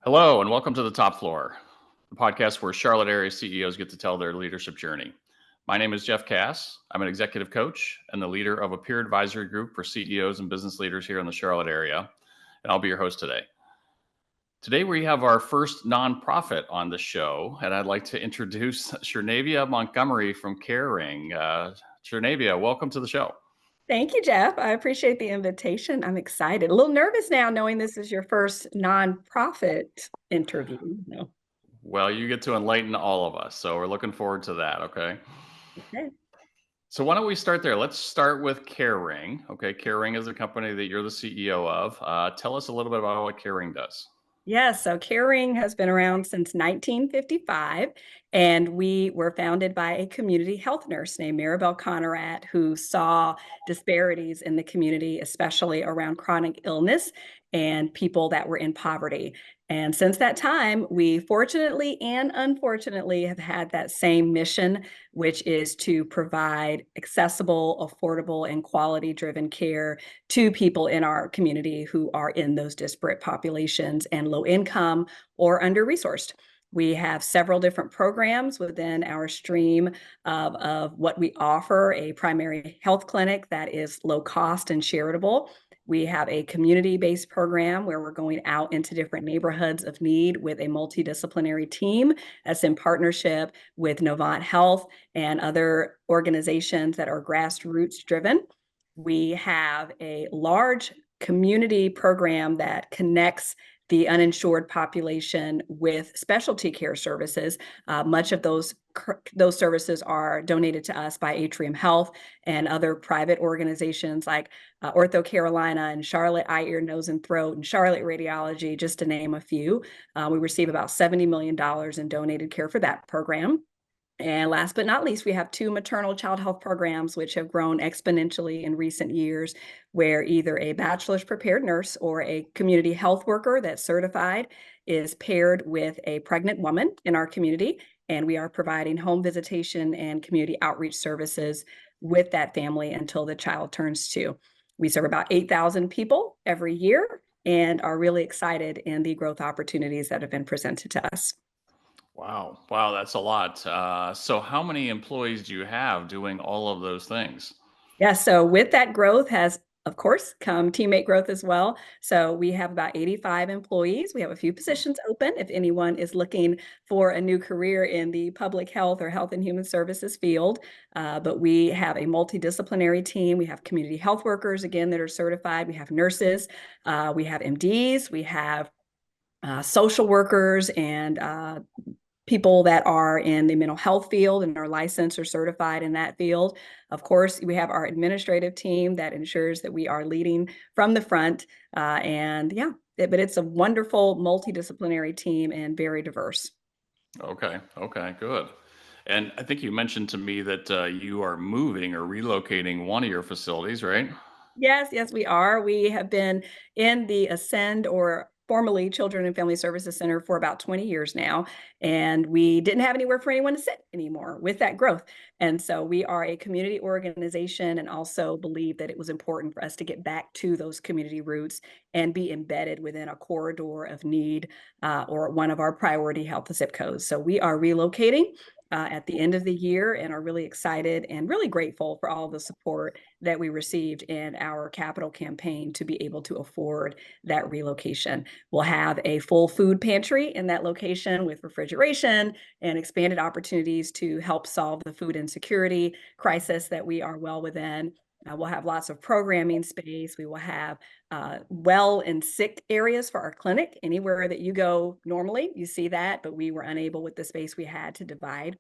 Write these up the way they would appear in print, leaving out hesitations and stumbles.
Hello, and welcome to the Top Floor, the podcast where Charlotte area CEOs get to tell their leadership journey. My name is Jeff Cass. I'm an executive coach and the leader of a peer advisory group for CEOs and business leaders here in the Charlotte area, and I'll be your host today. Today, we have our first nonprofit on the show, and I'd like to introduce Tchernavia Montgomery from Caring. Tchernavia, welcome to the show. Thank you, Jeff. I appreciate the invitation. I'm excited. A little nervous now knowing this is your first nonprofit interview. No. Well, you get to enlighten all of us, so we're looking forward to that, okay? Okay. So why don't we start there? Let's start with Caring. Okay, Caring is a company that you're the CEO of. Tell us a little bit about what Caring does. Yes, so Caring has been around since 1955, and we were founded by a community health nurse named Maribel Conrad, who saw disparities in the community, especially around chronic illness and people that were in poverty. And since that time, we fortunately and unfortunately have had that same mission, which is to provide accessible, affordable, and quality-driven care to people in our community who are in those disparate populations and low income or under-resourced. We have several different programs within our stream of what we offer: a primary health clinic that is low cost and charitable. We have a community-based program where we're going out into different neighborhoods of need with a multidisciplinary team that's in partnership with Novant Health and other organizations that are grassroots driven. We have a large community program that connects the uninsured population with specialty care services. Much of those services are donated to us by Atrium Health and other private organizations like Ortho Carolina and Charlotte Eye, Ear, Nose, and Throat and Charlotte Radiology, just to name a few. We receive about $70 million in donated care for that program. And last but not least, we have two maternal child health programs, which have grown exponentially in recent years, where either a bachelor's prepared nurse or a community health worker that's certified is paired with a pregnant woman in our community. And we are providing home visitation and community outreach services with that family until the child turns 2. We serve about 8,000 people every year and are really excited in the growth opportunities that have been presented to us. Wow, that's a lot. So how many employees do you have doing all of those things? Yeah, so with that growth has, of course, come teammate growth as well. So we have about 85 employees. We have a few positions open if anyone is looking for a new career in the public health or health and human services field. But we have a multidisciplinary team. We have community health workers, again, that are certified. We have nurses. We have MDs. We have social workers and people that are in the mental health field and are licensed or certified in that field. Of course, we have our administrative team that ensures that we are leading from the front. But it's a wonderful multidisciplinary team and very diverse. Okay, good. And I think you mentioned to me that you are moving or relocating one of your facilities, right? Yes, we are. We have been in the Ascend, or formerly Children and Family Services Center, for about 20 years now, and we didn't have anywhere for anyone to sit anymore with that growth. And so we are a community organization and also believe that it was important for us to get back to those community roots and be embedded within a corridor of need or one of our priority health zip codes. So we are relocating at the end of the year and are really excited and really grateful for all the support that we received in our capital campaign to be able to afford that relocation. We'll have a full food pantry in that location with refrigeration and expanded opportunities to help solve the food insecurity crisis that we are well within. We'll have lots of programming space. We will have well and sick areas for our clinic. Anywhere that you go normally, you see that, but we were unable with the space we had to divide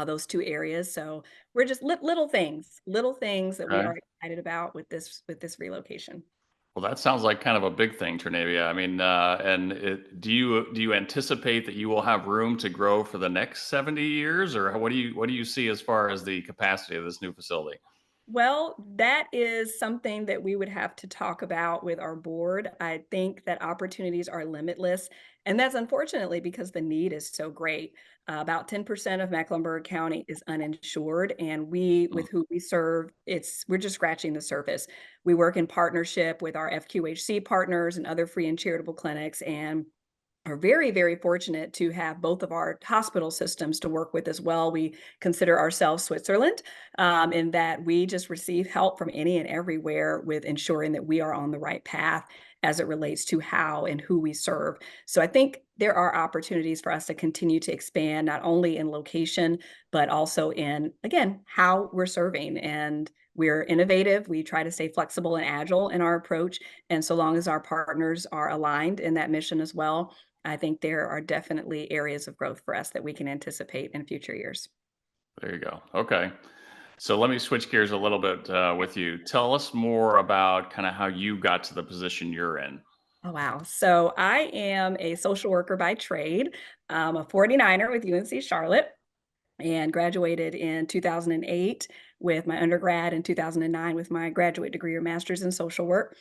those two areas. So we're just little things that we Okay. are excited about with this relocation. Well, that sounds like kind of a big thing, Ternavia. I mean, do you anticipate that you will have room to grow for the next 70 years, or what do you see as far as the capacity of this new facility? Well, that is something that we would have to talk about with our board. I think that opportunities are limitless, and that's unfortunately because the need is so great. About 10% of Mecklenburg County is uninsured, and we, Mm. with who we serve, we're just scratching the surface. We work in partnership with our FQHC partners and other free and charitable clinics, and are very, very fortunate to have both of our hospital systems to work with as well. We consider ourselves Switzerland, in that we just receive help from any and everywhere with ensuring that we are on the right path as it relates to how and who we serve. So I think there are opportunities for us to continue to expand, not only in location, but also in, again, how we're serving. And we're innovative. We try to stay flexible and agile in our approach. And so long as our partners are aligned in that mission as well, I think there are definitely areas of growth for us that we can anticipate in future years. There you go. Okay. So let me switch gears a little bit with you. Tell us more about kind of how you got to the position you're in. Oh, wow. So I am a social worker by trade. I'm a 49er with UNC Charlotte and graduated in 2008 with my undergrad and 2009 with my graduate degree or master's in social work.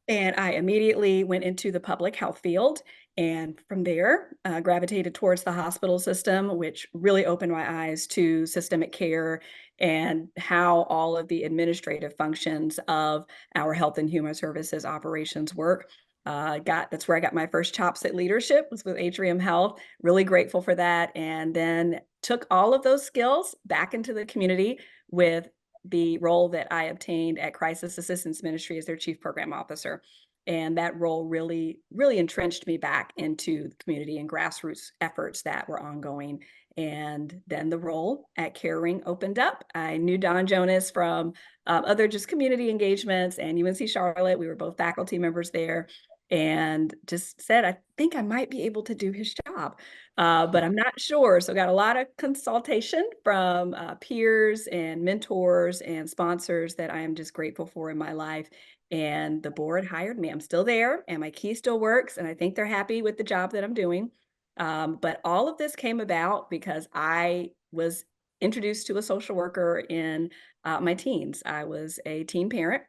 And I immediately went into the public health field, and from there, gravitated towards the hospital system, which really opened my eyes to systemic care and how all of the administrative functions of our health and human services operations work. Got That's where I got my first chops at leadership, was with Atrium Health. Really grateful for that, and then took all of those skills back into the community with the role that I obtained at Crisis Assistance Ministry as their chief program officer. And that role really, really entrenched me back into the community and grassroots efforts that were ongoing. And then the role at Caring opened up. I knew Don Jonas from other just community engagements and UNC Charlotte. We were both faculty members there, and just said, I think I might be able to do his job, but I'm not sure. So got a lot of consultation from peers and mentors and sponsors that I am just grateful for in my life. And the board hired me. I'm still there, and my key still works, and I think they're happy with the job that I'm doing. But all of this came about because I was introduced to a social worker in my teens. I was a teen parent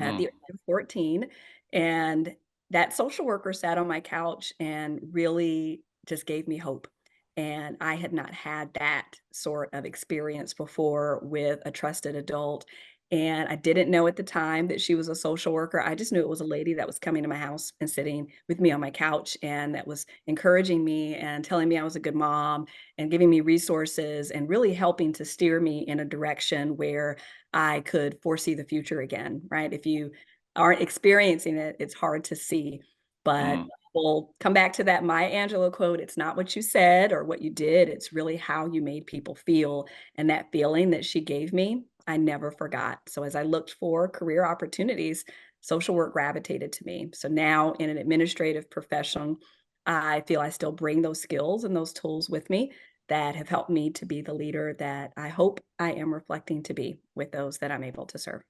at the Mm, age of 14, and that social worker sat on my couch and really just gave me hope. And I had not had that sort of experience before with a trusted adult. And I didn't know at the time that she was a social worker. I just knew it was a lady that was coming to my house and sitting with me on my couch and that was encouraging me and telling me I was a good mom and giving me resources and really helping to steer me in a direction where I could foresee the future again, right? If you aren't experiencing it, it's hard to see. But mm. we'll come back to that Maya Angelou quote, it's not what you said or what you did, it's really how you made people feel. And that feeling that she gave me, I never forgot. So as I looked for career opportunities, social work gravitated to me. So now in an administrative profession, I feel I still bring those skills and those tools with me that have helped me to be the leader that I hope I am reflecting to be with those that I'm able to serve.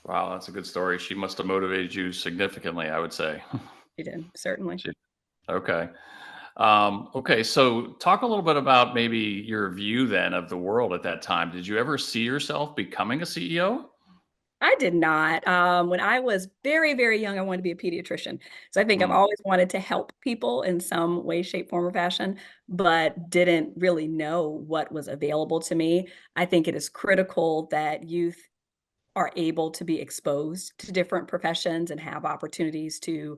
Wow, that's a good story. She must have motivated you significantly, I would say. You did, certainly. She, okay. Okay. So talk a little bit about maybe your view then of the world at that time. Did you ever see yourself becoming a CEO? I did not. When I was very, very young, I wanted to be a pediatrician. So I think I've Mm, always wanted to help people in some way, shape, form, or fashion, but didn't really know what was available to me. I think it is critical that youth are able to be exposed to different professions and have opportunities to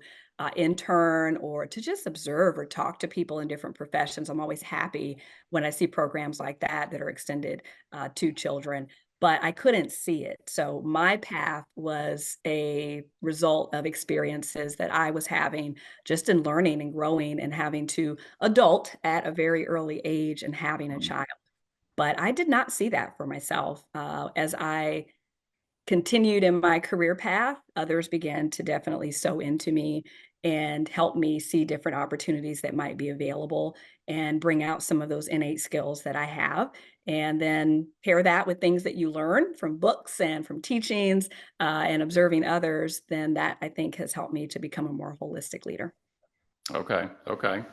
intern or to just observe or talk to people in different professions. I'm always happy when I see programs like that that are extended to children, but I couldn't see it. So my path was a result of experiences that I was having just in learning and growing and having to adult at a very early age and having a mm, child. But I did not see that for myself as I continued in my career path, others began to definitely sow into me and help me see different opportunities that might be available and bring out some of those innate skills that I have. And then pair that with things that you learn from books and from teachings and observing others, then that I think has helped me to become a more holistic leader. okay. Okay.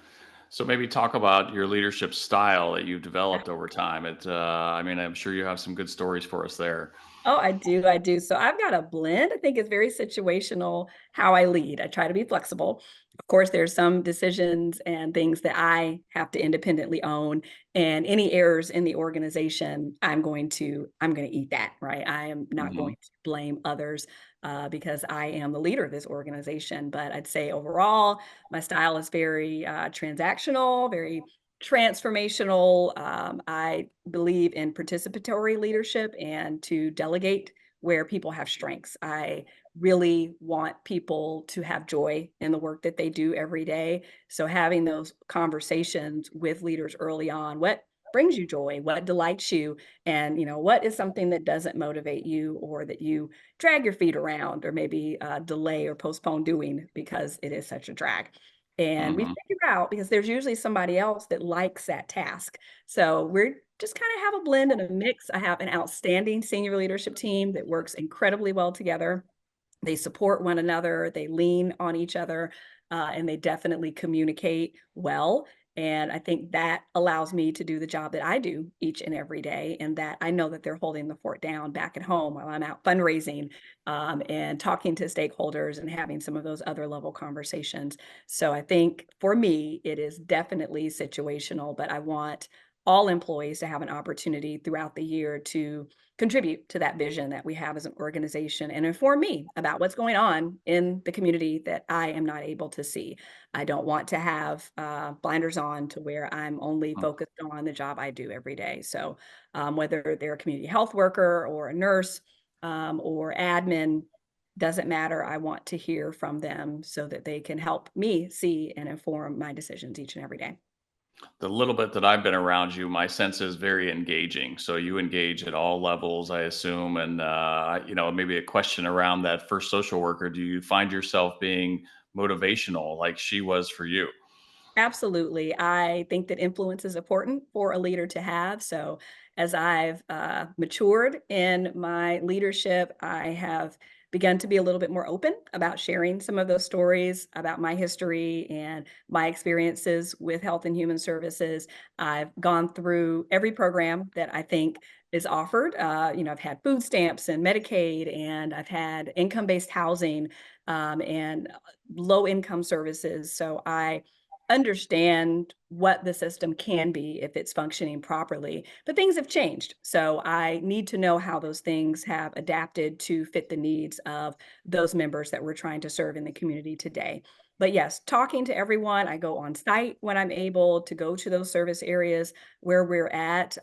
So maybe talk about your leadership style that you've developed over time. I mean, I'm sure you have some good stories for us there. Oh, I do. I do. So I've got a blend. I think it's very situational how I lead. I try to be flexible. Of course, there's some decisions and things that I have to independently own, and any errors in the organization, I'm going to eat that, right? I am not Hmm. going to blame others because I am the leader of this organization. But I'd say overall, my style is very transactional, very transformational. I believe in participatory leadership and to delegate where people have strengths. I really want people to have joy in the work that they do every day. So having those conversations with leaders early on, what brings you joy, what delights you, and what is something that doesn't motivate you or that you drag your feet around or maybe delay or postpone doing because it is such a drag. And we Hmm. figure out because there's usually somebody else that likes that task. So we're just kind of have a blend and a mix. I have an outstanding senior leadership team that works incredibly well together. They support one another, they lean on each other, and they definitely communicate well. And I think that allows me to do the job that I do each and every day, and that I know that they're holding the fort down back at home while I'm out fundraising and talking to stakeholders and having some of those other level conversations. So I think for me, it is definitely situational, but I want all employees to have an opportunity throughout the year to contribute to that vision that we have as an organization and inform me about what's going on in the community that I am not able to see. I don't want to have blinders on to where I'm only focused on the job I do every day. So whether they're a community health worker or a nurse or admin, doesn't matter. I want to hear from them so that they can help me see and inform my decisions each and every day. The little bit that I've been around you, my sense is very engaging. So you engage at all levels, I assume. And, maybe a question around that first social worker. Do you find yourself being motivational like she was for you? Absolutely. I think that influence is important for a leader to have. So, as I've matured in my leadership, I have begun to be a little bit more open about sharing some of those stories about my history and my experiences with health and human services. I've gone through every program that I think is offered. I've had food stamps and Medicaid, and I've had income based housing and low income services. So, I understand what the system can be if it's functioning properly. But things have changed. So I need to know how those things have adapted to fit the needs of those members that we're trying to serve in the community today. But yes, talking to everyone, I go on site when I'm able to go to those service areas where we're at.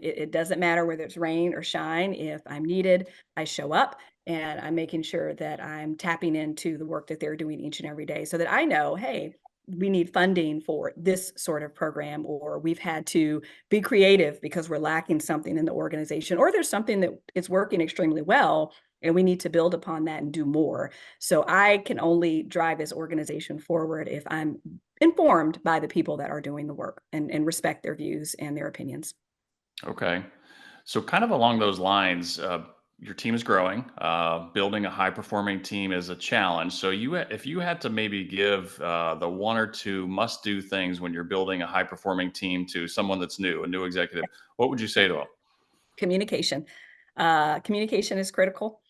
It doesn't matter whether it's rain or shine. If I'm needed, I show up and I'm making sure that I'm tapping into the work that they're doing each and every day so that I know, hey, we need funding for this sort of program, or we've had to be creative because we're lacking something in the organization, or there's something that is working extremely well and we need to build upon that and do more. So I can only drive this organization forward if I'm informed by the people that are doing the work and respect their views and their opinions. Okay. So, kind of along those lines, your team is growing. Building a high performing team is a challenge. So, if you had to maybe give the one or two must do things when you're building a high performing team to someone that's new, a new executive, what would you say to them? Communication. Communication is critical.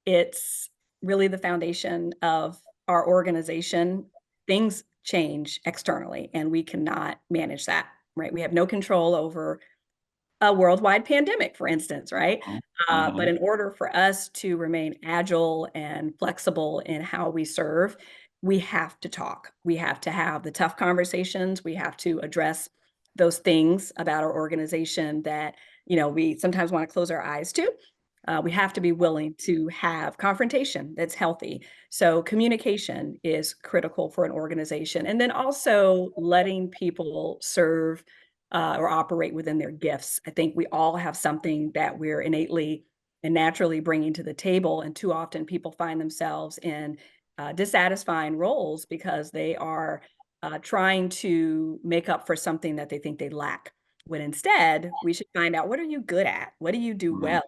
It's really the foundation of our organization. Things change externally, and we cannot manage that, right? We have no control over a worldwide pandemic, for instance, right? But Mm-hmm. in order for us to remain agile and flexible in how we serve, we have to talk. We have to have the tough conversations. We have to address those things about our organization that we sometimes want to close our eyes to. We have to be willing to have confrontation that's healthy. So communication is critical for an organization, and then also letting people serve or operate within their gifts. I think we all have something that we're innately and naturally bringing to the table. And too often people find themselves in dissatisfying roles because they are trying to make up for something that they think they lack. When instead, we should find out, what are you good at? What do you do Hmm. well?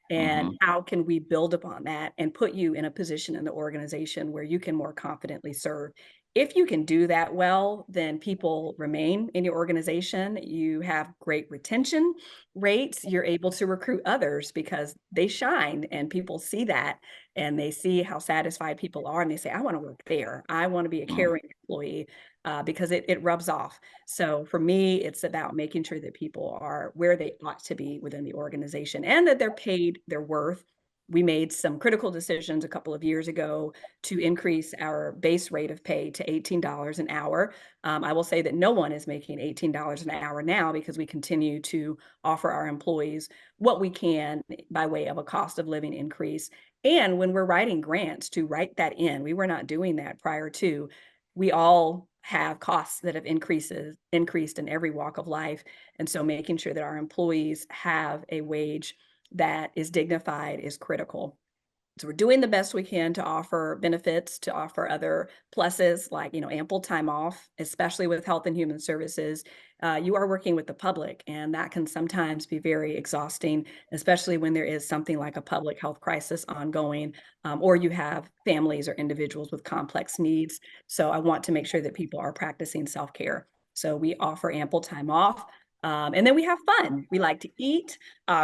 And Hmm. how can we build upon that and put you in a position in the organization where you can more confidently serve if you can do that well, then people remain in your organization. You have great retention rates. You're able to recruit others because they shine and people see that and they see how satisfied people are and they say, I want to work there. I want to be a Mm, caring employee because it rubs off. So for me, it's about making sure that people are where they ought to be within the organization and that they're paid their worth. We made some critical decisions a couple of years ago to increase our base rate of pay to $18 an hour. I will say that no one is making $18 an hour now because we continue to offer our employees what we can by way of a cost of living increase. And when we're writing grants, to write that in, we were not doing that prior to. We all have costs that have increased in every walk of life. And so making sure that our employees have a wage that is dignified is critical. So we're doing the best we can to offer benefits, to offer other pluses like, ample time off, especially with health and human services. You are working with the public, and that can sometimes be very exhausting, especially when there is something like a public health crisis ongoing, or you have families or individuals with complex needs. So I want to make sure that people are practicing self-care. So we offer ample time off. And then we have fun. We like to eat.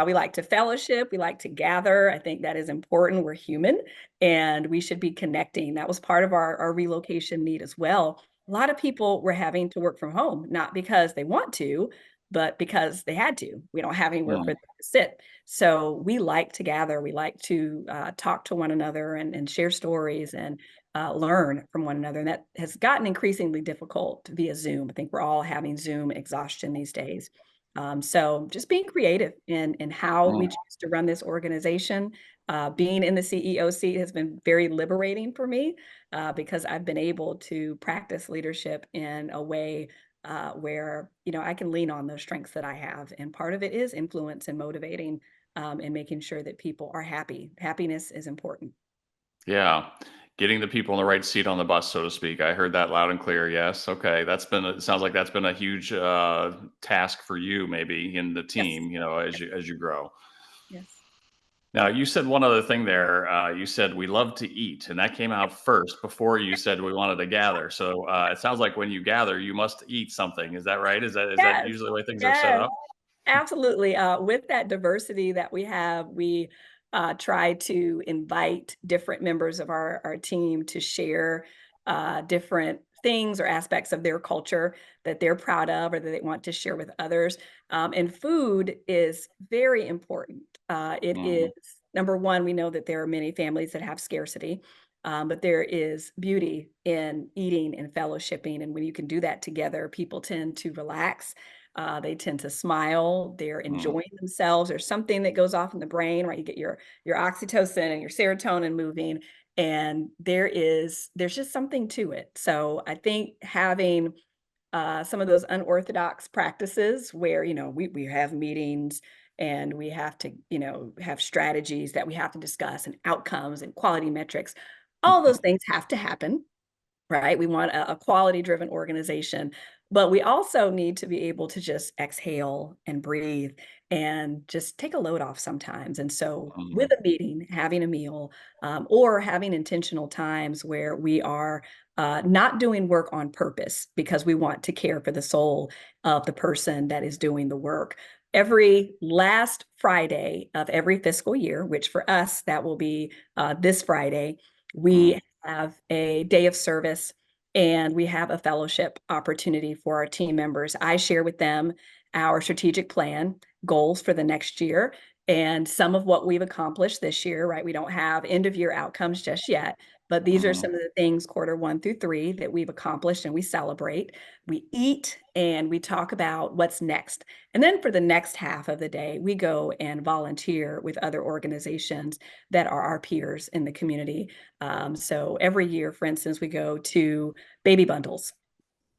We like to fellowship. We like to gather. I think that is important. We're human and we should be connecting. That was part of our relocation need as well. A lot of people were having to work from home, not because they want to, but because they had to. We don't have anywhere for mm. them to sit. So we like to gather. We like to talk to one another and share stories and learn from one another. And that has gotten increasingly difficult via Zoom. I think we're all having Zoom exhaustion these days. So just being creative in how we Mm. choose to run this organization. Being in the CEO seat has been very liberating for me because I've been able to practice leadership in a way where I can lean on those strengths that I have, and part of it is influence and motivating and making sure that people are happy. Happiness is important. Yeah. Getting the people in the right seat on the bus, so to speak. I heard that loud and clear. Yes. Okay. It sounds like that's been a huge task for you, maybe in the Yes. team, as you grow. Yes. Now, you said one other thing there. You said we love to eat, and that came out first before you said we wanted to gather. So it sounds like when you gather, you must eat something. Is that right? Is that Yes. usually the way things are set Yes. up? Absolutely. With that diversity that we have, we try to invite different members of our team to share different things or aspects of their culture that they're proud of or that they want to share with others. And food is very important. It is, Mhm. number one, we know that there are many families that have scarcity. But there is beauty in eating and fellowshipping. And when you can do that together, people tend to relax, they tend to smile. They're Mm. enjoying themselves. There's something that goes off in the brain, right? You get your oxytocin and your serotonin moving, and there's just something to it. So I think having some of those unorthodox practices where we have meetings and we have to have strategies that we have to discuss and outcomes and quality metrics. All those things have to happen, right? We want a quality driven organization, but we also need to be able to just exhale and breathe and just take a load off sometimes. And so, with Mhm. a meeting, having a meal, or having intentional times where we are not doing work on purpose because we want to care for the soul of the person that is doing the work. Every last Friday of every fiscal year, which for us, that will be this Friday, Mm. we have a day of service and we have a fellowship opportunity for our team members. I share with them our strategic plan, goals for the next year, and some of what we've accomplished this year, right? We don't have end of year outcomes just yet, but these are Mhm. some of the things quarter 1 through 3 that we've accomplished and we celebrate. We eat and we talk about what's next. And then for the next half of the day, we go and volunteer with other organizations that are our peers in the community. So every year, for instance, we go to Baby Bundles.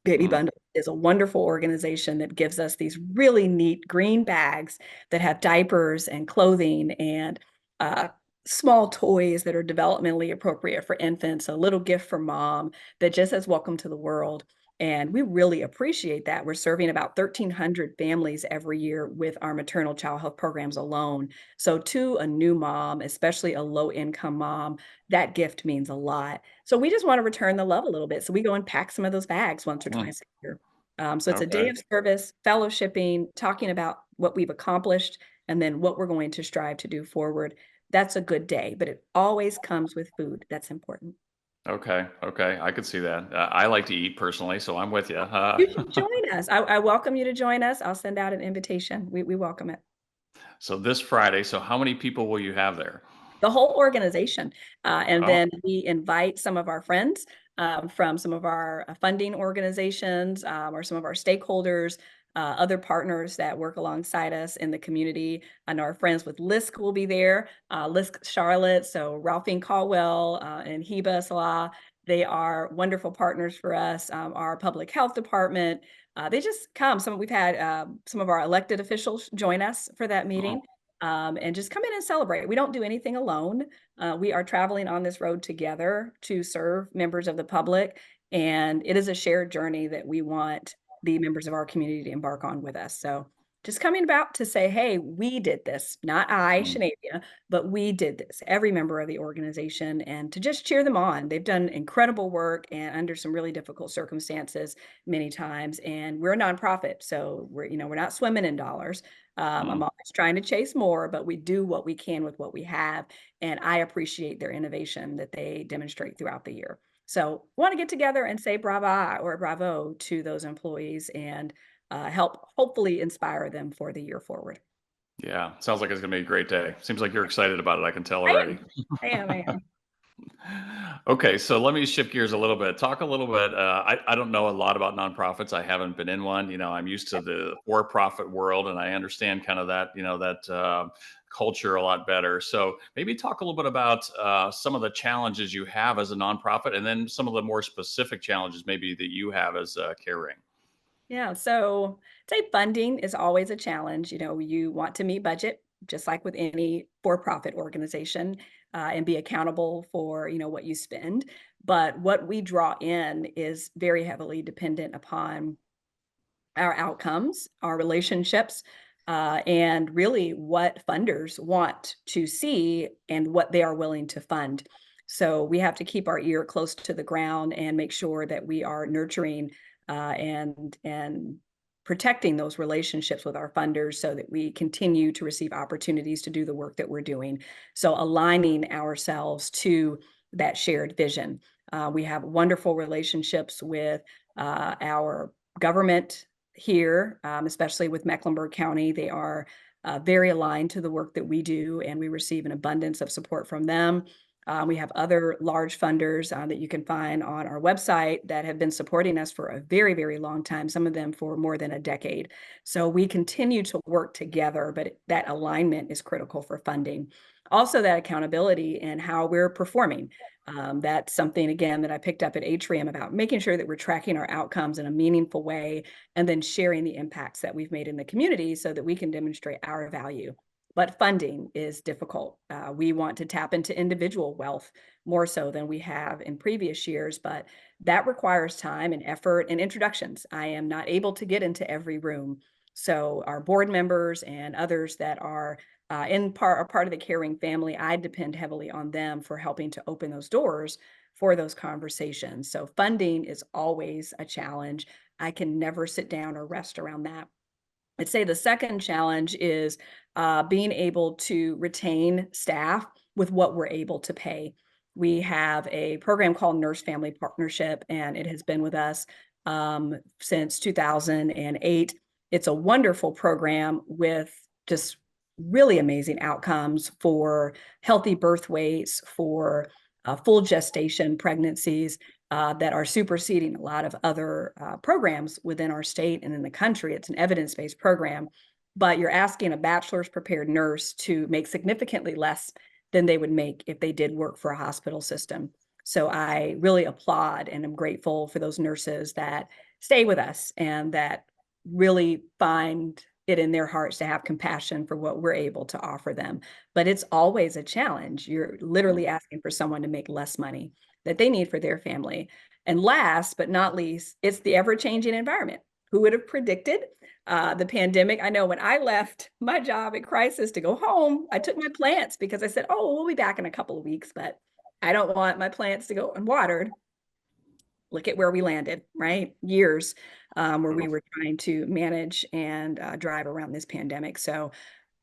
Baby Mm. Bundle is a wonderful organization that gives us these really neat green bags that have diapers and clothing and uh, small toys that are developmentally appropriate for infants, a little gift for mom that just says welcome to the world. And we really appreciate that. We're serving about 1,300 families every year with our maternal child health programs alone. So to a new mom, especially a low income mom, that gift means a lot. So we just want to return the love a little bit. So we go and pack some of those bags once or Mm, twice a year. So it's a day okay. of service, fellowshipping, talking about what we've accomplished, and then what we're going to strive to do forward. That's a good day, but it always comes with food. That's important. Okay. Okay. I could see that. I like to eat personally, so I'm with you. You should join us. I welcome you to join us. I'll send out an invitation. We welcome it. So this Friday, so how many people will you have there? The whole organization. And Oh, then we invite some of our friends from some of our funding organizations or some of our stakeholders, other partners that work alongside us in the community. I know our friends with LISC will be there, LISC Charlotte, so Ralphine Caldwell and Heba Salah. They are wonderful partners for us. Our public health department, they just come. We've had some of our elected officials join us for that oh, meeting and just come in and celebrate. We don't do anything alone. We are traveling on this road together to serve members of the public, and it is a shared journey that we want the members of our community to embark on with us. So just coming about to say, hey, we did this, not I, mm, Tchernavia, but we did this, every member of the organization, and to just cheer them on. They've done incredible work and under some really difficult circumstances many times. And we're a nonprofit, so we're not swimming in dollars. I'm mm. always trying to chase more, but we do what we can with what we have. And I appreciate their innovation that they demonstrate throughout the year. So want to get together and say brava or bravo to those employees and help hopefully inspire them for the year forward. Yeah. Sounds like it's gonna be a great day. Seems like you're excited about it. I can tell I already. am. I am. Okay, so let me shift gears a little bit. Talk a little bit. I don't know a lot about nonprofits. I haven't been in one. I'm used to the for-profit world, and I understand kind of that that culture a lot better. So maybe talk a little bit about some of the challenges you have as a nonprofit, and then some of the more specific challenges maybe that you have as caring. Yeah, so say funding is always a challenge. You want to meet budget, just like with any for-profit organization, and be accountable for what you spend. But what we draw in is very heavily dependent upon our outcomes, our relationships, and really what funders want to see and what they are willing to fund. So we have to keep our ear close to the ground and make sure that we are nurturing and protecting those relationships with our funders so that we continue to receive opportunities to do the work that we're doing. So aligning ourselves to that shared vision. We have wonderful relationships with our government here, especially with Mecklenburg County. They are very aligned to the work that we do, and we receive an abundance of support from them. We have other large funders that you can find on our website that have been supporting us for a very, very long time, some of them for more than a decade. So we continue to work together, but that alignment is critical for funding. Also, that accountability and how we're performing. That's something, again, that I picked up at Atrium about making sure that we're tracking our outcomes in a meaningful way and then sharing the impacts that we've made in the community so that we can demonstrate our value. But funding is difficult. We want to tap into individual wealth more so than we have in previous years, but that requires time and effort and introductions. I am not able to get into every room. So our board members and others that are are part of the caring family, I depend heavily on them for helping to open those doors for those conversations. So funding is always a challenge. I can never sit down or rest around that. I'd say the second challenge is being able to retain staff with what we're able to pay. We have a program called Nurse Family Partnership, and it has been with us since 2008. It's a wonderful program with just really amazing outcomes for healthy birth weights, for full gestation pregnancies that are superseding a lot of other programs within our state and in the country. It's an evidence-based program, but you're asking a bachelor's prepared nurse to make significantly less than they would make if they did work for a hospital system. So I really applaud and am grateful for those nurses that stay with us and that really find it in their hearts to have compassion for what we're able to offer them. But it's always a challenge. You're literally asking for someone to make less money that they need for their family. And last but not least, it's the ever-changing environment. Who would have predicted the pandemic? I know when I left my job at Crisis to go home, I took my plants because I said, oh, we'll be back in a couple of weeks, but I don't want my plants to go unwatered. Look at where we landed, right? Years where we were trying to manage and drive around this pandemic. So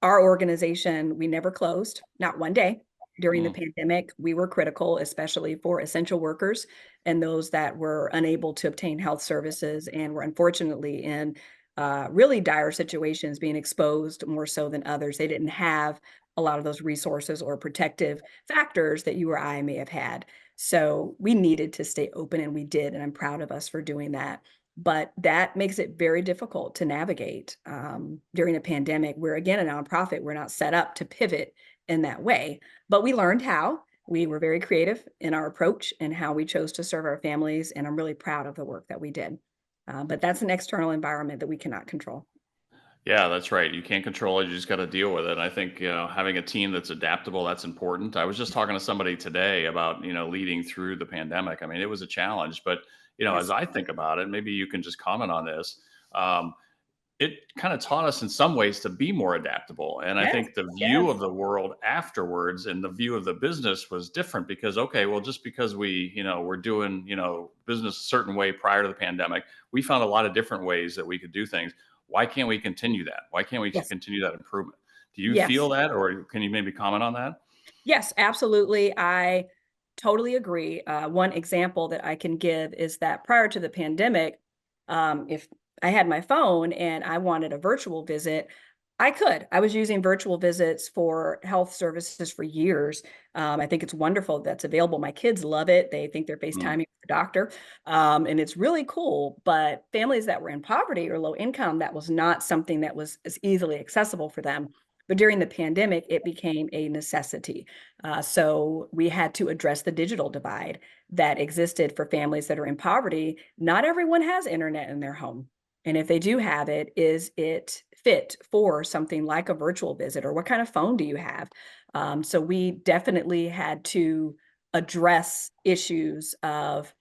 our organization, we never closed, not one day during the Mm. pandemic. We were critical, especially for essential workers and those that were unable to obtain health services and were unfortunately in really dire situations, being exposed more so than others. They didn't have a lot of those resources or protective factors that you or I may have had. So we needed to stay open, and we did. And I'm proud of us for doing that. But that makes it very difficult to navigate during a pandemic. We're, again, a nonprofit. We're not set up to pivot in that way, but we learned how. We were very creative in our approach and how we chose to serve our families. And I'm really proud of the work that we did. But that's an external environment that we cannot control. Yeah, that's right. You can't control it. You just got to deal with it. I think, having a team that's adaptable, that's important. I was just talking to somebody today about, leading through the pandemic. I mean, it was a challenge, but, as Yes. I think about it, maybe you can just comment on this. Um, it kind of taught us in some ways to be more adaptable. And I Yes. think the view Yes. of the world afterwards and the view of the business was different because, okay, well, just because we, we're doing, business a certain way prior to the pandemic, we found a lot of different ways that we could do things. Why can't we continue that? Why can't we Yes. continue that improvement? Do you feel Yes. that, or can you maybe comment on that? Yes, absolutely. I totally agree. One example that I can give is that prior to the pandemic, if I had my phone and I wanted a virtual visit, I could. I was using virtual visits for health services for years. I think it's wonderful that's available. My kids love it. They think they're Mm, FaceTiming with the doctor. And it's really cool. But families that were in poverty or low income, that was not something that was as easily accessible for them. But during the pandemic, it became a necessity. So we had to address the digital divide that existed for families that are in poverty. Not everyone has internet in their home. And if they do have it, is it fit for something like a virtual visit, or what kind of phone do you have? So we definitely had to address issues of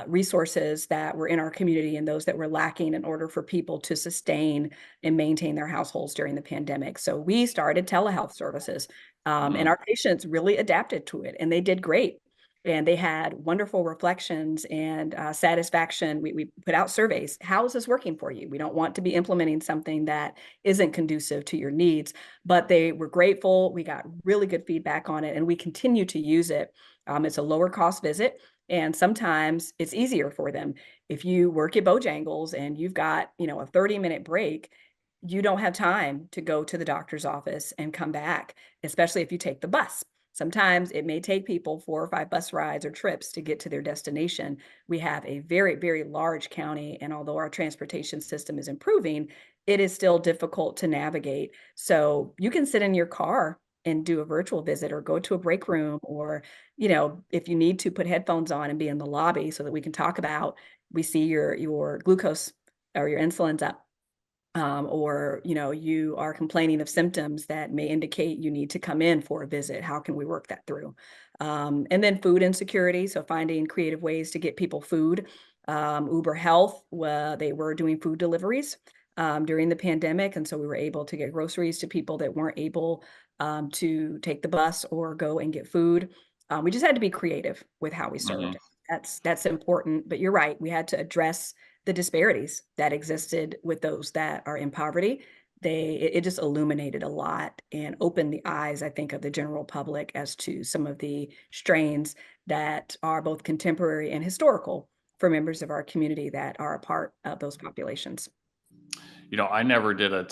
resources that were in our community and those that were lacking in order for people to sustain and maintain their households during the pandemic. So we started telehealth services, and mm. our patients really adapted to it, and they did great. And they had wonderful reflections and satisfaction. We put out surveys. How is this working for you? We don't want to be implementing something that isn't conducive to your needs, but they were grateful. We got really good feedback on it, and we continue to use it. It's a lower cost visit. And sometimes it's easier for them. If you work at Bojangles and you've got, a 30-minute break, you don't have time to go to the doctor's office and come back, especially if you take the bus. Sometimes it may take people 4 or 5 bus rides or trips to get to their destination. We have a very, very large county, and although our transportation system is improving, it is still difficult to navigate. So you can sit in your car and do a virtual visit or go to a break room, or if you need to, put headphones on and be in the lobby so that we can talk about, we see your glucose or your insulin's up. Or you are complaining of symptoms that may indicate you need to come in for a visit. How can we work that through? And then food insecurity, so finding creative ways to get people food. Uber Health, they were doing food deliveries during the pandemic, and so we were able to get groceries to people that weren't able to take the bus or go and get food. We just had to be creative with how we Mhm. served. That's important, but you're right. We had to address the disparities that existed with those that are in poverty. It just illuminated a lot and opened the eyes, I think, of the general public as to some of the strains that are both contemporary and historical for members of our community that are a part of those populations. I never did a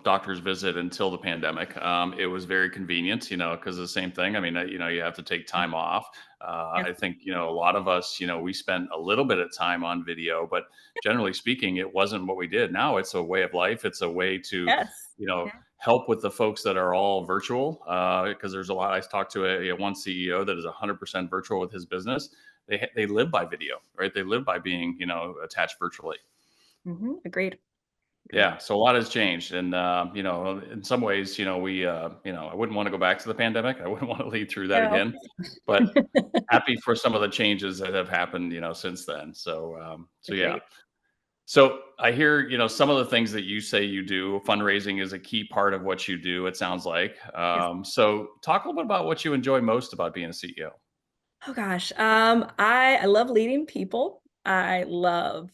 doctor's visit until the pandemic. It was very convenient, because the same thing. I mean, you have to take time off. Yeah. I think, a lot of us, we spent a little bit of time on video, but generally speaking, it wasn't what we did. Now it's a way of life. It's a way to, Yes. Yeah. help with the folks that are all virtual. Because there's a lot. I talked to one CEO that is 100% virtual with his business. They live by video, right? They live by being, attached virtually. Agreed. Yeah, so a lot has changed, and in some ways, I wouldn't want to go back to the pandemic. I wouldn't want to lead through that No. again, but happy for some of the changes that have happened, since then. So yeah. Agreed. So I hear, some of the things that you say you do. Fundraising is a key part of what you do. It sounds like. Yes. So talk a little bit about what you enjoy most about being a CEO. Oh gosh, I love leading people. I love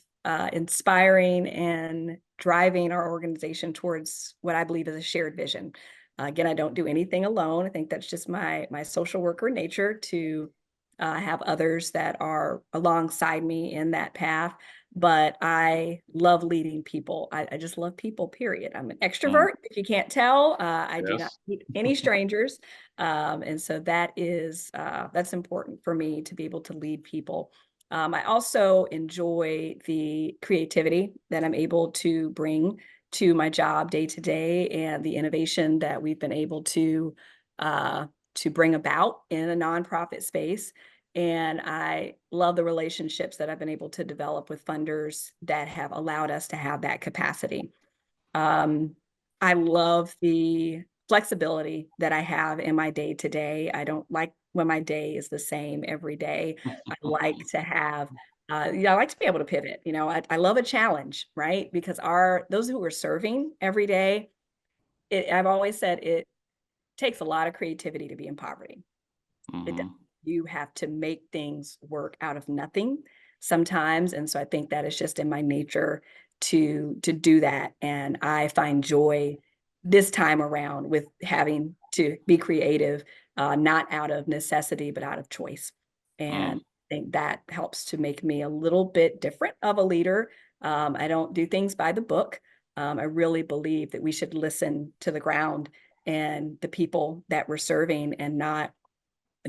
inspiring and driving our organization towards what I believe is a shared vision. Again, I don't do anything alone. I think that's just my social worker nature to have others that are alongside me in that path. But I love leading people. I just love people. Period. I'm an Mm, extrovert. If you can't tell, I do not yes. meet any strangers. And so that's important for me to be able to lead people. I also enjoy the creativity that I'm able to bring to my job day to day, and the innovation that we've been able to bring about in a nonprofit space. And I love the relationships that I've been able to develop with funders that have allowed us to have that capacity. Um, I love the flexibility that I have in my day to day. I don't like when my day is the same every day. I like to have, I like to be able to pivot. I love a challenge, right? Because those who are serving every day, I've always said it takes a lot of creativity to be in poverty. It does. Hmm. You have to make things work out of nothing sometimes, and so I think that is just in my nature to do that, and I find joy this time around with having to be creative, not out of necessity, but out of choice, and Mm, I think that helps to make me a little bit different of a leader. I don't do things by the book. I really believe that we should listen to the ground and the people that we're serving and not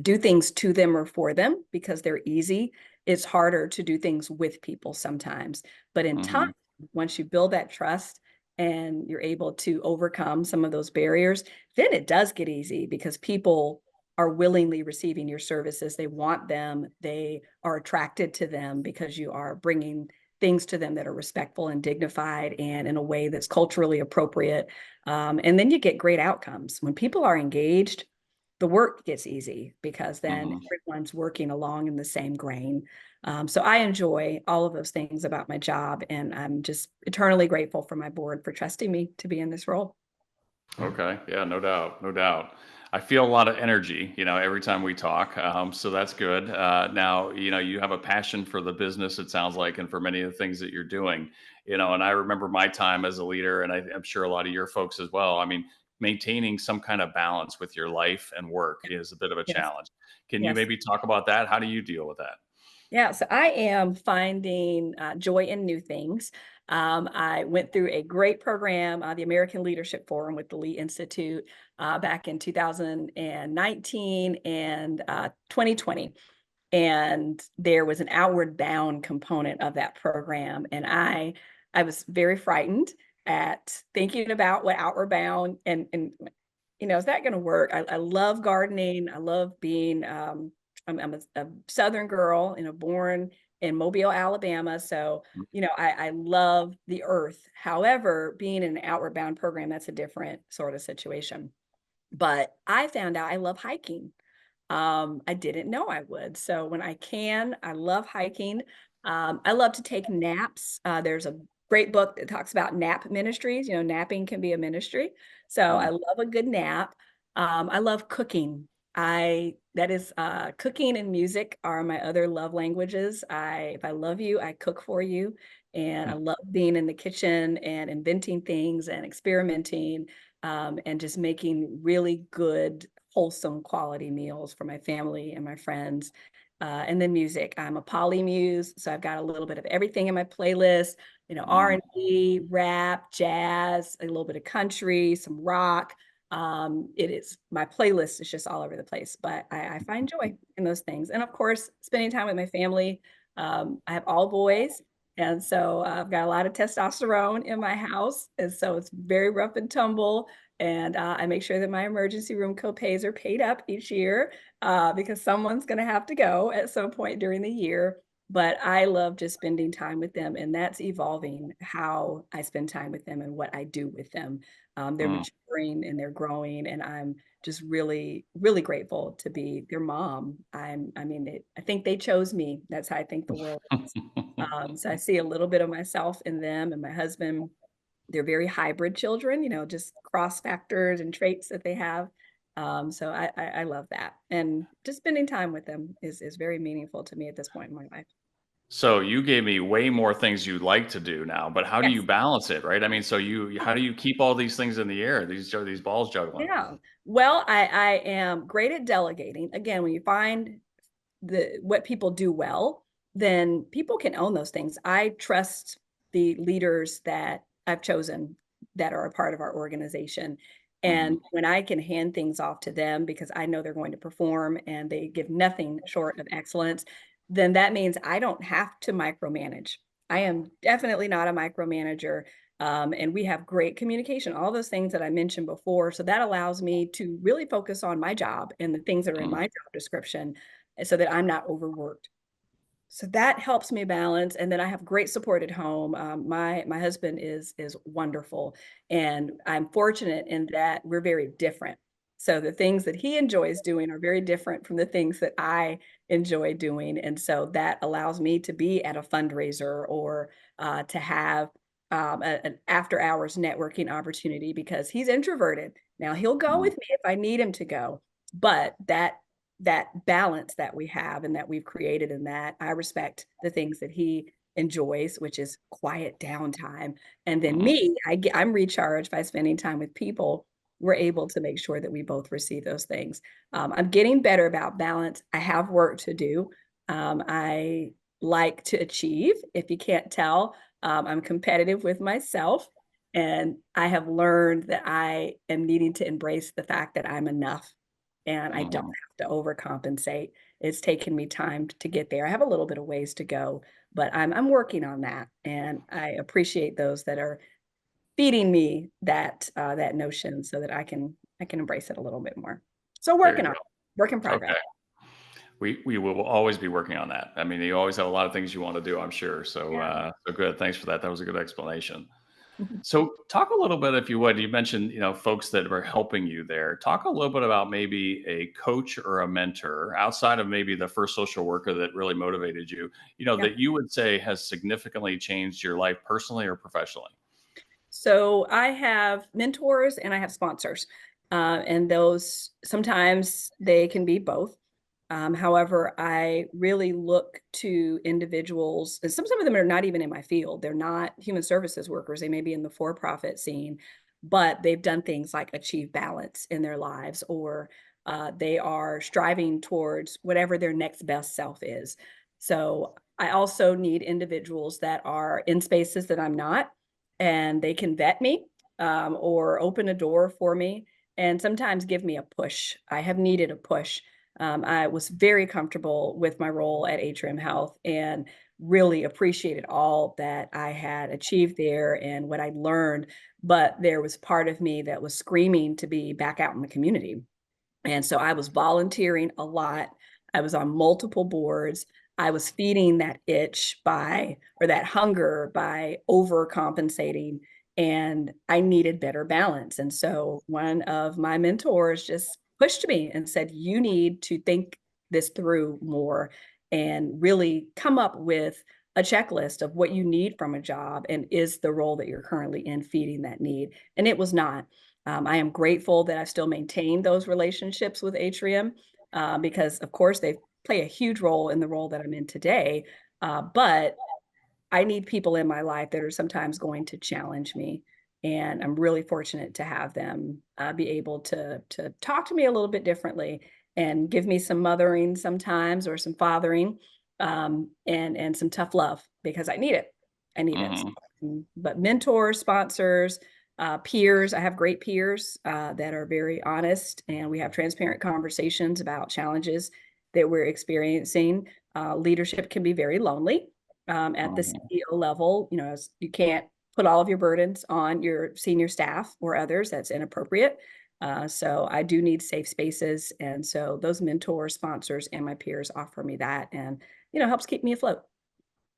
do things to them or for them because they're easy. It's harder to do things with people sometimes. But in time, mhm, once you build that trust and you're able to overcome some of those barriers, then it does get easy because people are willingly receiving your services. They want them, they are attracted to them because you are bringing things to them that are respectful and dignified and in a way that's culturally appropriate. And then you get great outcomes. When people are engaged, the work gets easy because then mhm. everyone's working along in the same grain. So I enjoy all of those things about my job, and I'm just eternally grateful for my board for trusting me to be in this role. Okay. Yeah, no doubt. No doubt. I feel a lot of energy, every time we talk. So that's good. Now, you have a passion for the business, it sounds like, and for many of the things that you're doing, and I remember my time as a leader, and I'm sure a lot of your folks as well. I mean, maintaining some kind of balance with your life and work is a bit of a Yes, challenge. Can you yes. maybe talk about that? How do you deal with that? Yeah, so I am finding joy in new things. I went through a great program, the American Leadership Forum with the Lee Institute back in 2019 and 2020. And there was an outward bound component of that program. And I was very frightened at thinking about what outward bound and is that going to work? I love gardening. I love being, I'm a Southern girl, born in Mobile, Alabama. So, I love the earth. However, being in an outward bound program, that's a different sort of situation. But I found out I love hiking. I didn't know I would. So when I can, I love hiking. I love to take naps. There's a great book that talks about nap ministries. Napping can be a ministry. So I Mm, love a good nap. I love cooking. I that is cooking and music are my other love languages. If I love you, I cook for you. And I mm, love being in the kitchen and inventing things and experimenting and just making really good wholesome quality meals for my family and my friends. And then music. I'm a polymuse, so I've got a little bit of everything in my playlist. mm. R&B, rap, jazz, a little bit of country, some rock. It is my playlist is just all over the place, but I find joy in those things. And of course, spending time with my family. I have all boys, and so I've got a lot of testosterone in my house, and so it's very rough and tumble. And I make sure that my emergency room copays are paid up each year because someone's going to have to go at some point during the year. but I love just spending time with them, and that's evolving how I spend time with them and what I do with them. They're Mm. maturing and they're growing, and I'm just really, really grateful to be their mom. I mean, I think they chose me. That's how I think the world is. So I see a little bit of myself in them and my husband. They're very hybrid children, just cross factors and traits that they have. So I love that, and just spending time with them is very meaningful to me at this point in my life. So you gave me way more things you like to do now, but how do you Yes. balance it, right? I mean, so how do you keep all these things in the air, these balls juggling? Yeah. Well, I am great at delegating. Again, when you find what people do well, then people can own those things. I trust the leaders that I've chosen that are a part of our organization. Mhm. And when I can hand things off to them because I know they're going to perform and they give nothing short of excellence, then that means I don't have to micromanage. I am definitely not a micromanager. And we have great communication, all those things that I mentioned before. So that allows me to really focus on my job and the things that are in Mm. my job description so that I'm not overworked. So that helps me balance, and then I have great support at home. My husband is wonderful, and I'm fortunate in that we're very different. So the things that he enjoys doing are very different from the things that I enjoy doing, and so that allows me to be at a fundraiser or to have an after hours networking opportunity because he's introverted. Now he'll go Mm. with me if I need him to go, but that balance that we have and that we've created in that I respect the things that he enjoys, which is quiet downtime. And then Mhm. me, I'm recharged by spending time with people. We're able to make sure that we both receive those things. I'm getting better about balance. I have work to do. I like to achieve. If you can't tell, I'm competitive with myself. And I have learned that I am needing to embrace the fact that I'm enough and I don't Mhm. have to overcompensate. It's taken me time to get there. I have a little bit of ways to go, but I'm working on that, and I appreciate those that are feeding me that notion so that I can embrace it a little bit more. So There working you on it, work in go. progress. Okay. We will always be working on that. I mean, you always have a lot of things you want to do, I'm sure. So, Yeah. so good. Thanks for that. That was a good explanation. So, talk a little bit, if you would. You mentioned, folks that were helping you there. Talk a little bit about maybe a coach or a mentor outside of maybe the first social worker that really motivated you. Yeah. That you would say has significantly changed your life personally or professionally. So I have mentors and I have sponsors, and those sometimes they can be both. However, I really look to individuals, and some of them are not even in my field. They're not human services workers. They may be in the for-profit scene, but they've done things like achieve balance in their lives, or they are striving towards whatever their next best self is. So I also need individuals that are in spaces that I'm not, and they can vet me or open a door for me and sometimes give me a push. I have needed a push. I was very comfortable with my role at Atrium Health and really appreciated all that I had achieved there and what I'd learned. But there was part of me that was screaming to be back out in the community. And so I was volunteering a lot. I was on multiple boards. I was feeding that itch by, or that hunger by overcompensating. And I needed better balance. And so one of my mentors just pushed me and said, you need to think this through more and really come up with a checklist of what you need from a job and is the role that you're currently in feeding that need. And it was not. I am grateful that I still maintain those relationships with Atrium because, of course, they play a huge role in the role that I'm in today. But I need people in my life that are sometimes going to challenge me. And I'm really fortunate to have them be able to talk to me a little bit differently and give me some mothering sometimes or some fathering and some tough love because I need it. I need it. Hmm. But mentors, sponsors, peers, I have great peers that are very honest and we have transparent conversations about challenges that we're experiencing. Leadership can be very lonely at the Hmm. CEO level. You can't put all of your burdens on your senior staff or others. That's inappropriate. So I do need safe spaces. And so those mentors, sponsors, and my peers offer me that and, helps keep me afloat.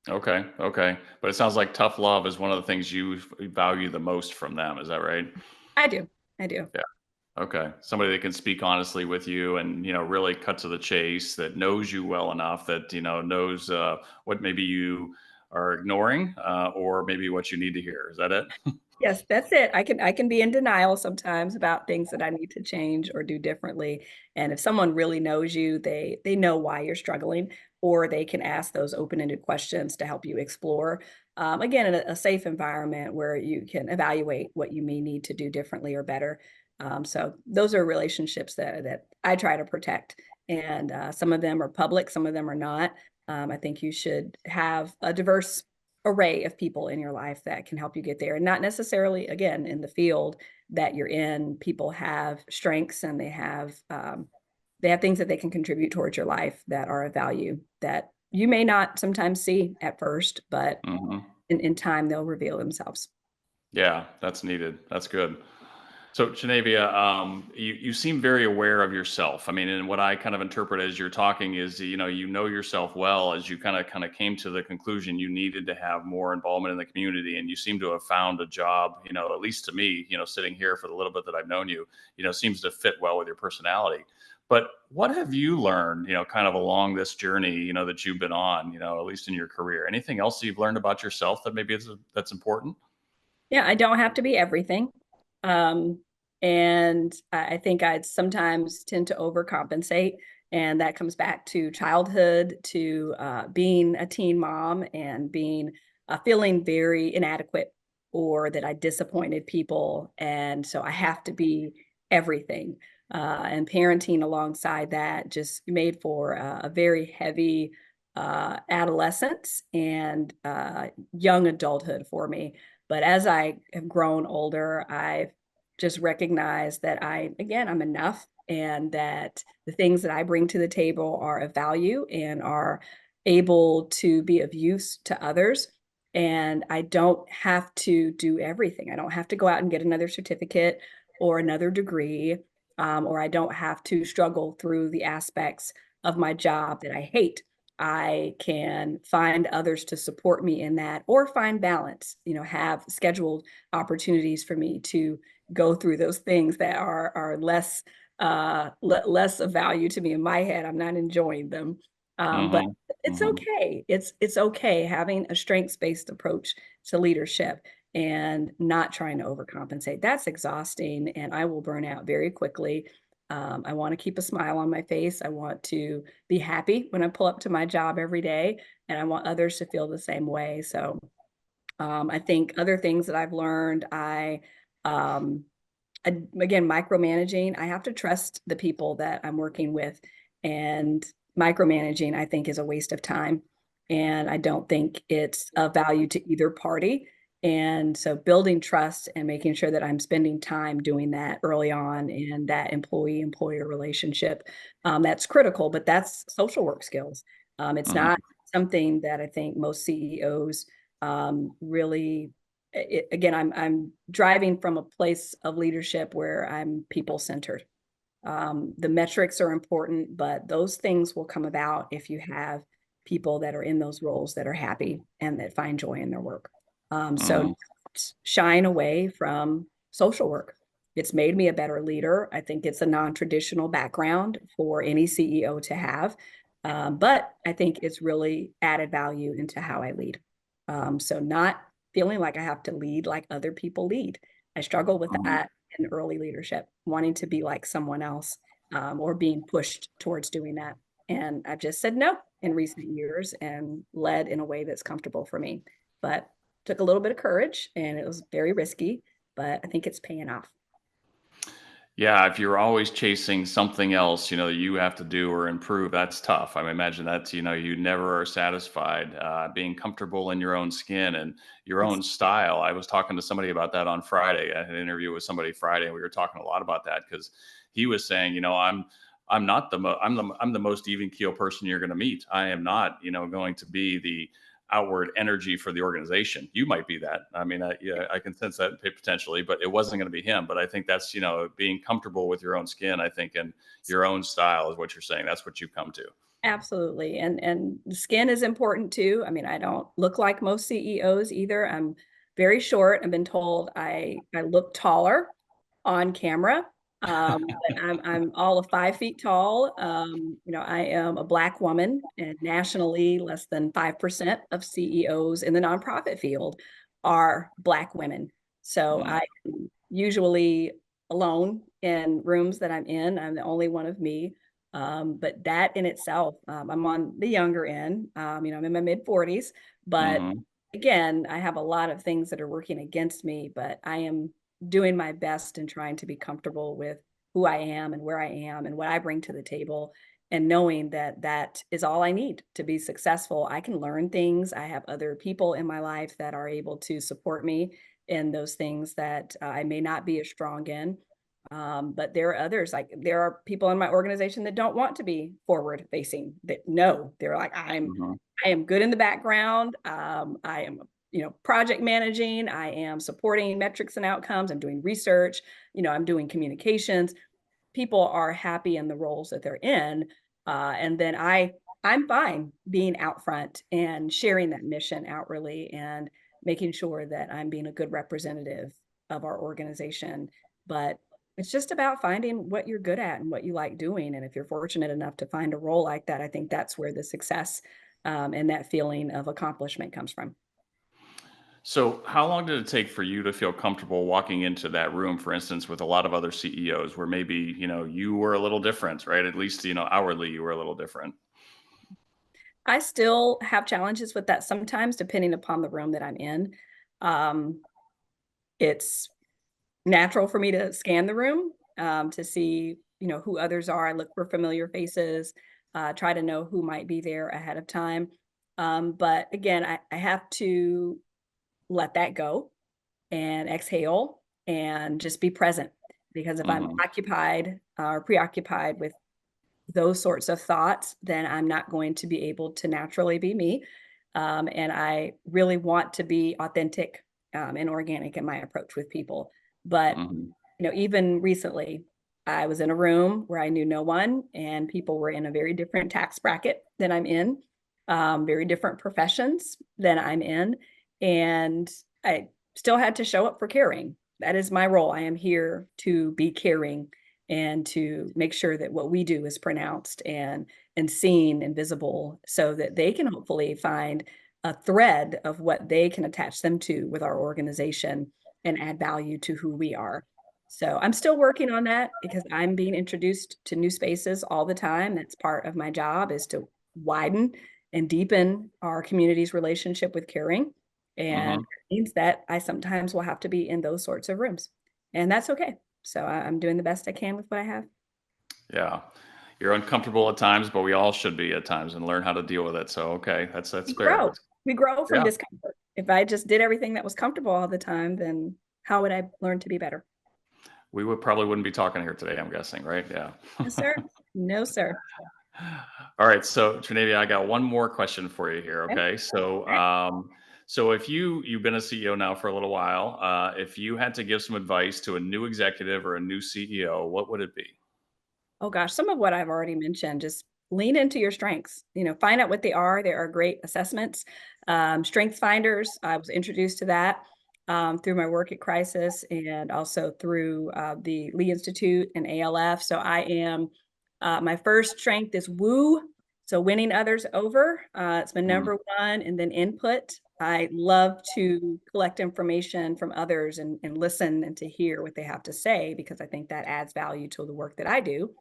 Okay. Okay. But it sounds like tough love is one of the things you value the most from them. Is that right? I do. I do. Yeah. Okay. Somebody that can speak honestly with you and, really cut to the chase, that knows you well enough, that, knows what maybe you are ignoring, or maybe what you need to hear. Is that it? Yes, that's it. I can be in denial sometimes about things that I need to change or do differently. And if someone really knows you, they know why you're struggling, or they can ask those open-ended questions to help you explore. Again, in a safe environment where you can evaluate what you may need to do differently or better. So those are relationships that I try to protect. And some of them are public, some of them are not. I think you should have a diverse array of people in your life that can help you get there, and not necessarily, again, in the field that you're in. People have strengths, and they have things that they can contribute towards your life that are of value that you may not sometimes see at first, but Hmm. in time they'll reveal themselves. Yeah, that's needed. That's good. So, Tchernavia, you seem very aware of yourself. I mean, and what I kind of interpret as you're talking is, you know yourself well, as you kind of came to the conclusion you needed to have more involvement in the community, and you seem to have found a job. At least to me, sitting here for the little bit that I've known you, seems to fit well with your personality. But what have you learned, kind of along this journey, that you've been on, at least in your career? Anything else you've learned about yourself that maybe that's important? Yeah, I don't have to be everything. Um, and I think I'd sometimes tend to overcompensate. And that comes back to childhood, to being a teen mom and being feeling very inadequate, or that I disappointed people. And so I have to be everything. And parenting alongside that just made for a very heavy adolescence and young adulthood for me. But as I have grown older, I've just recognized that I'm enough, and that the things that I bring to the table are of value and are able to be of use to others. And I don't have to do everything. I don't have to go out and get another certificate or another degree, or I don't have to struggle through the aspects of my job that I hate. I can find others to support me in that, or find balance, have scheduled opportunities for me to go through those things that are less less of value to me in my head. I'm not enjoying them. But Hmm. it's Hmm. okay. It's okay having a strengths-based approach to leadership and not trying to overcompensate. That's exhausting, and I will burn out very quickly. I want to keep a smile on my face. I want to be happy when I pull up to my job every day, and I want others to feel the same way. So I think other things that I've learned, um, again, micromanaging, I have to trust the people that I'm working with, and micromanaging, I think, is a waste of time. And I don't think it's of value to either party. And so building trust and making sure that I'm spending time doing that early on in that employee employer relationship, that's critical, but that's social work skills. It's Hmm. not something that I think most CEOs really again, I'm driving from a place of leadership where I'm people centered. The metrics are important, but those things will come about if you have people that are in those roles that are happy and that find joy in their work. So Hmm. shine away from social work. It's made me a better leader. I think it's a non-traditional background for any CEO to have, but I think it's really added value into how I lead. So not feeling like I have to lead like other people lead. I struggle with Hmm. that in early leadership, wanting to be like someone else, or being pushed towards doing that. And I've just said no in recent years and led in a way that's comfortable for me. But took a little bit of courage, and it was very risky, but I think it's paying off. Yeah, if you're always chasing something else, that you have to do or improve, that's tough. I mean, imagine that's, you never are satisfied. Being comfortable in your own skin and your Yes. own style. I was talking to somebody about that on Friday. I had an interview with somebody Friday, and we were talking a lot about that because he was saying, I'm not I'm the most even keel person you're going to meet. I am not, going to be outward energy for the organization. You might be that. I mean, yeah, I can sense that potentially, but it wasn't going to be him. But I think that's, being comfortable with your own skin, I think, and your own style is what you're saying. That's what you've come to. Absolutely. And skin is important too. I mean, I don't look like most CEOs either. I'm very short. I've been told I look taller on camera. But I'm all of 5 feet tall. I am a Black woman, and nationally, less than 5% of CEOs in the nonprofit field are Black women. So Mm, I am usually alone in rooms that I'm in. I'm the only one of me. But that in itself, I'm on the younger end. I'm in my mid 40s, but mhm. again, I have a lot of things that are working against me, but I am doing my best and trying to be comfortable with who I am and where I am and what I bring to the table, and knowing that that is all I need to be successful. I can learn things. I have other people in my life that are able to support me in those things that I may not be as strong in. But there are others, like there are people in my organization that don't want to be forward facing, that no, they're like, Mhm. I am good in the background. I am, project managing. I am supporting metrics and outcomes. I'm doing research. I'm doing communications. People are happy in the roles that they're in, and then I'm fine being out front and sharing that mission outwardly and making sure that I'm being a good representative of our organization. But it's just about finding what you're good at and what you like doing. And if you're fortunate enough to find a role like that, I think that's where the success and that feeling of accomplishment comes from. So, how long did it take for you to feel comfortable walking into that room, for instance, with a lot of other CEOs where maybe, you were a little different, right? At least, outwardly you were a little different. I still have challenges with that sometimes, depending upon the room that I'm in. Um, it's natural for me to scan the room to see, who others are. I look for familiar faces, try to know who might be there ahead of time. But again, I have to let that go and exhale and just be present. Because if I'm Mhm. occupied or preoccupied with those sorts of thoughts, then I'm not going to be able to naturally be me. And I really want to be authentic and organic in my approach with people. But, Mhm. even recently, I was in a room where I knew no one, and people were in a very different tax bracket than I'm in, very different professions than I'm in. And I still had to show up for caring. That is my role. I am here to be caring and to make sure that what we do is pronounced and seen and visible so that they can hopefully find a thread of what they can attach them to with our organization and add value to who we are. So I'm still working on that because I'm being introduced to new spaces all the time. That's part of my job, is to widen and deepen our community's relationship with caring. And Mhm. it means that I sometimes will have to be in those sorts of rooms. And that's okay. So I'm doing the best I can with what I have. Yeah. You're uncomfortable at times, but we all should be at times and learn how to deal with it. So, okay, that's We fair. grow. We grow from Yeah. discomfort. If I just did everything that was comfortable all the time, then how would I learn to be better? We would probably wouldn't be talking here today, I'm guessing, right? Yeah. No, sir. No, sir. All right, so Trinavia, I got one more question for you here. Okay. Okay, so All right. so if you've been a CEO now for a little while, if you had to give some advice to a new executive or a new CEO, what would it be? Oh gosh, some of what I've already mentioned, just lean into your strengths. Find out what they are. There are great assessments. Strengths finders, I was introduced to that through my work at Crisis and also through the Lee Institute and ALF. So I am, my first strength is woo. So winning others over, it's my Mhm. number one. And then input. I love to collect information from others and listen and to hear what they have to say, because I think that adds value to the work that I do.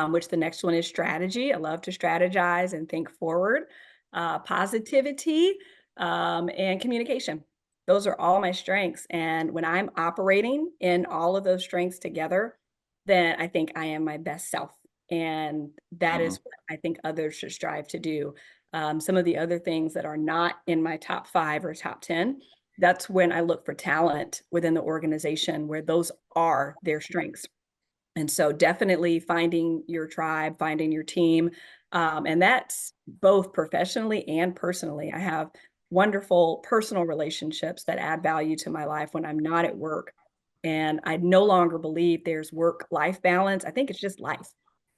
Which the next one is strategy. I love to strategize and think forward. Positivity and communication. Those are all my strengths. And when I'm operating in all of those strengths together, then I think I am my best self. And that Mhm. is what I think others should strive to do. Some of the other things that are not in my top 5 or top 10, that's when I look for talent within the organization where those are their strengths. And so definitely finding your tribe, finding your team. And that's both professionally and personally. I have wonderful personal relationships that add value to my life when I'm not at work. And I no longer believe there's work-life balance. I think it's just life.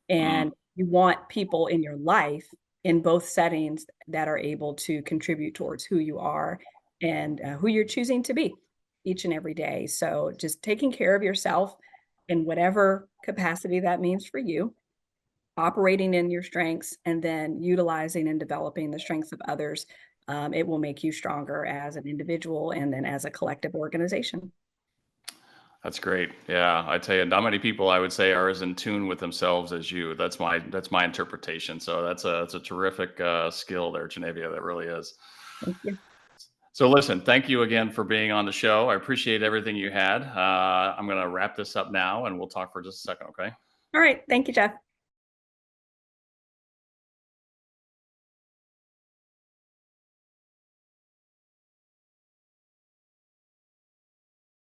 Mm, And you want people in your life in both settings that are able to contribute towards who you are and who you're choosing to be each and every day. So just taking care of yourself in whatever capacity that means for you, operating in your strengths, and then utilizing and developing the strengths of others. It will make you stronger as an individual and then as a collective organization. that's great. Yeah, I tell you, not many people I would say are as in tune with themselves as you. That's my interpretation. So that's a terrific skill there, Tchernavia. That really is. Thank you. So listen, thank you again for being on the show. I appreciate everything you had. I'm going to wrap this up now, and we'll talk for just a second. Okay. All right. Thank you, Jeff.